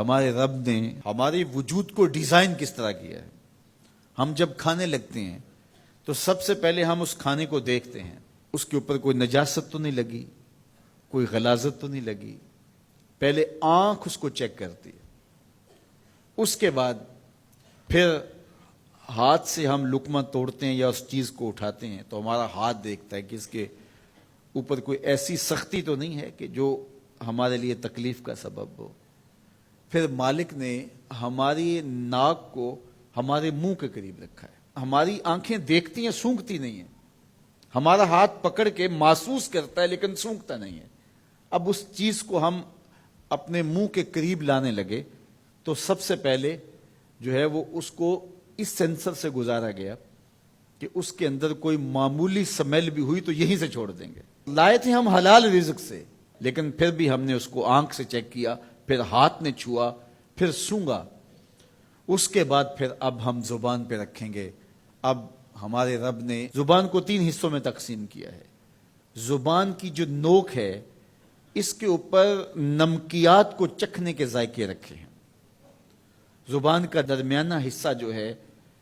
ہمارے رب نے ہمارے وجود کو ڈیزائن کس طرح کیا ہے۔ ہم جب کھانے لگتے ہیں تو سب سے پہلے ہم اس کھانے کو دیکھتے ہیں، اس کے اوپر کوئی نجاست تو نہیں لگی، کوئی غلاظت تو نہیں لگی، پہلے آنکھ اس کو چیک کرتی ہے، اس کے بعد پھر ہاتھ سے ہم لقمہ توڑتے ہیں یا اس چیز کو اٹھاتے ہیں تو ہمارا ہاتھ دیکھتا ہے کہ اس کے اوپر کوئی ایسی سختی تو نہیں ہے کہ جو ہمارے لیے تکلیف کا سبب ہو۔ پھر مالک نے ہماری ناک کو ہمارے منہ کے قریب رکھا ہے، ہماری آنکھیں دیکھتی ہیں، سونگتی نہیں ہیں، ہمارا ہاتھ پکڑ کے محسوس کرتا ہے لیکن سونگتا نہیں ہے۔ اب اس چیز کو ہم اپنے منہ کے قریب لانے لگے تو سب سے پہلے جو ہے وہ اس کو اس سینسر سے گزارا گیا کہ اس کے اندر کوئی معمولی سمیل بھی ہوئی تو یہیں سے چھوڑ دیں گے۔ لائے تھے ہم حلال رزق سے، لیکن پھر بھی ہم نے اس کو آنکھ سے چیک کیا، پھر ہاتھ نے چھوا، پھر سونگا، اس کے بعد پھر اب ہم زبان پہ رکھیں گے۔ اب ہمارے رب نے زبان کو 3 حصوں میں تقسیم کیا ہے۔ زبان کی جو نوک ہے اس کے اوپر نمکیات کو چکھنے کے ذائقے رکھے ہیں۔ زبان کا درمیانہ حصہ جو ہے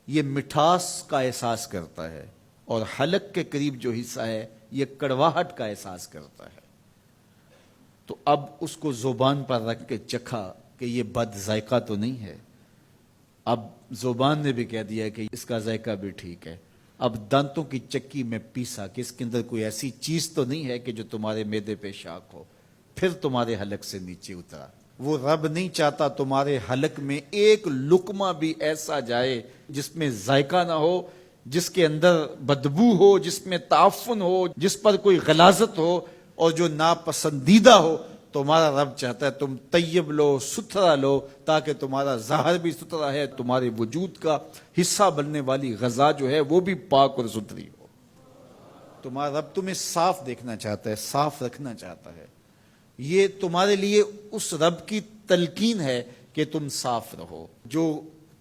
یہ مٹھاس کا احساس کرتا ہے، اور حلق کے قریب جو حصہ ہے یہ کڑواہٹ کا احساس کرتا ہے۔ تو اب اس کو زبان پر رکھ کے چکھا کہ یہ بد ذائقہ تو نہیں ہے، اب زبان نے بھی کہہ دیا کہ اس کا ذائقہ بھی ٹھیک ہے۔ اب دانتوں کی چکی میں پیسا کہ اس کے اندر کوئی ایسی چیز تو نہیں ہے کہ جو تمہارے معدے پہ شاق ہو، پھر تمہارے حلق سے نیچے اترا۔ وہ رب نہیں چاہتا تمہارے حلق میں ایک لقمہ بھی ایسا جائے جس میں ذائقہ نہ ہو، جس کے اندر بدبو ہو، جس میں تعفن ہو، جس پر کوئی غلاظت ہو اور جو ناپسندیدہ ہو۔ تمہارا رب چاہتا ہے تم طیب لو، ستھرا لو، تاکہ تمہارا ظاہر بھی ستھرا ہے، تمہارے وجود کا حصہ بننے والی غذا جو ہے وہ بھی پاک اور ستھری ہو۔ تمہارا رب تمہیں صاف دیکھنا چاہتا ہے، صاف رکھنا چاہتا ہے۔ یہ تمہارے لیے اس رب کی تلقین ہے کہ تم صاف رہو۔ جو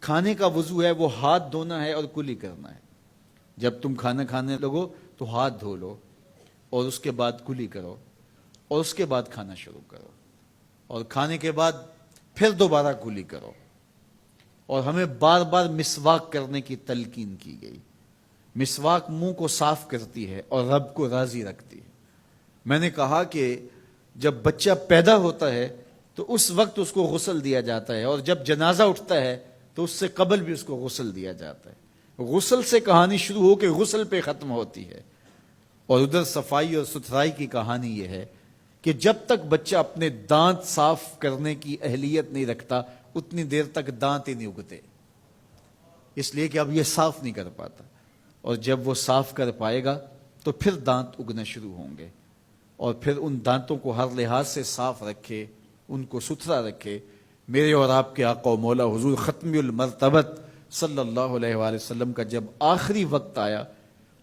کھانے کا وضو ہے وہ ہاتھ دھونا ہے اور کلی کرنا ہے۔ جب تم کھانا کھانے لگو تو ہاتھ دھو لو اور اس کے بعد کلی کرو، اور اس کے بعد کھانا شروع کرو، اور کھانے کے بعد پھر دوبارہ کلی کرو۔ اور ہمیں بار بار مسواک کرنے کی تلقین کی گئی۔ مسواک منہ کو صاف کرتی ہے اور رب کو راضی رکھتی ہے۔ میں نے کہا کہ جب بچہ پیدا ہوتا ہے تو اس وقت اس کو غسل دیا جاتا ہے، اور جب جنازہ اٹھتا ہے تو اس سے قبل بھی اس کو غسل دیا جاتا ہے۔ غسل سے کہانی شروع ہو کے غسل پہ ختم ہوتی ہے، اور ادھر صفائی اور ستھرائی کی کہانی یہ ہے کہ جب تک بچہ اپنے دانت صاف کرنے کی اہلیت نہیں رکھتا اتنی دیر تک دانت ہی نہیں اگتے، اس لیے کہ اب یہ صاف نہیں کر پاتا، اور جب وہ صاف کر پائے گا تو پھر دانت اگنا شروع ہوں گے، اور پھر ان دانتوں کو ہر لحاظ سے صاف رکھے، ان کو ستھرا رکھے۔ میرے اور آپ کے آقا و مولا حضور ختم المرتبت صلی اللہ علیہ وآلہ وسلم کا جب آخری وقت آیا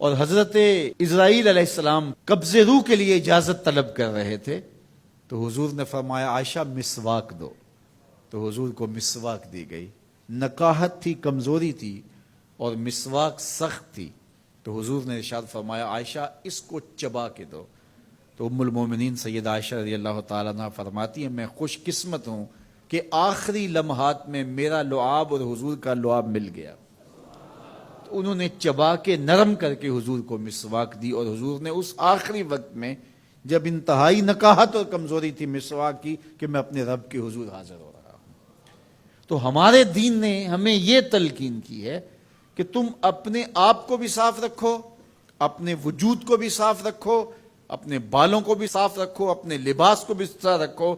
اور حضرت اسرائیل علیہ السلام قبض روح کے لیے اجازت طلب کر رہے تھے تو حضور نے فرمایا عائشہ مسواک دو، تو حضور کو مسواک دی گئی۔ نکاحت تھی، کمزوری تھی، اور مسواک سخت تھی، تو حضور نے ارشاد فرمایا عائشہ اس کو چبا کے دو۔ تو ام المومنین سیدہ عائشہ رضی اللہ تعالیٰ عنہ فرماتی ہیں میں خوش قسمت ہوں کہ آخری لمحات میں میرا لعاب اور حضور کا لعاب مل گیا۔ تو انہوں نے چبا کے نرم کر کے حضور کو مسواک دی، اور حضور نے اس آخری وقت میں جب انتہائی نکاحت اور کمزوری تھی مسواک کی کہ میں اپنے رب کے حضور حاضر ہو رہا ہوں۔ تو ہمارے دین نے ہمیں یہ تلقین کی ہے کہ تم اپنے آپ کو بھی صاف رکھو، اپنے وجود کو بھی صاف رکھو، اپنے بالوں کو بھی صاف رکھو، اپنے لباس کو بھی صاف رکھو،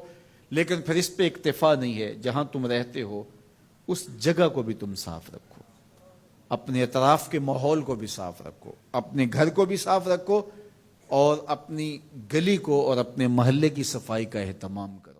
لیکن پھر اس پہ اکتفا نہیں ہے، جہاں تم رہتے ہو اس جگہ کو بھی تم صاف رکھو، اپنے اطراف کے ماحول کو بھی صاف رکھو، اپنے گھر کو بھی صاف رکھو، اور اپنی گلی کو اور اپنے محلے کی صفائی کا اہتمام کرو۔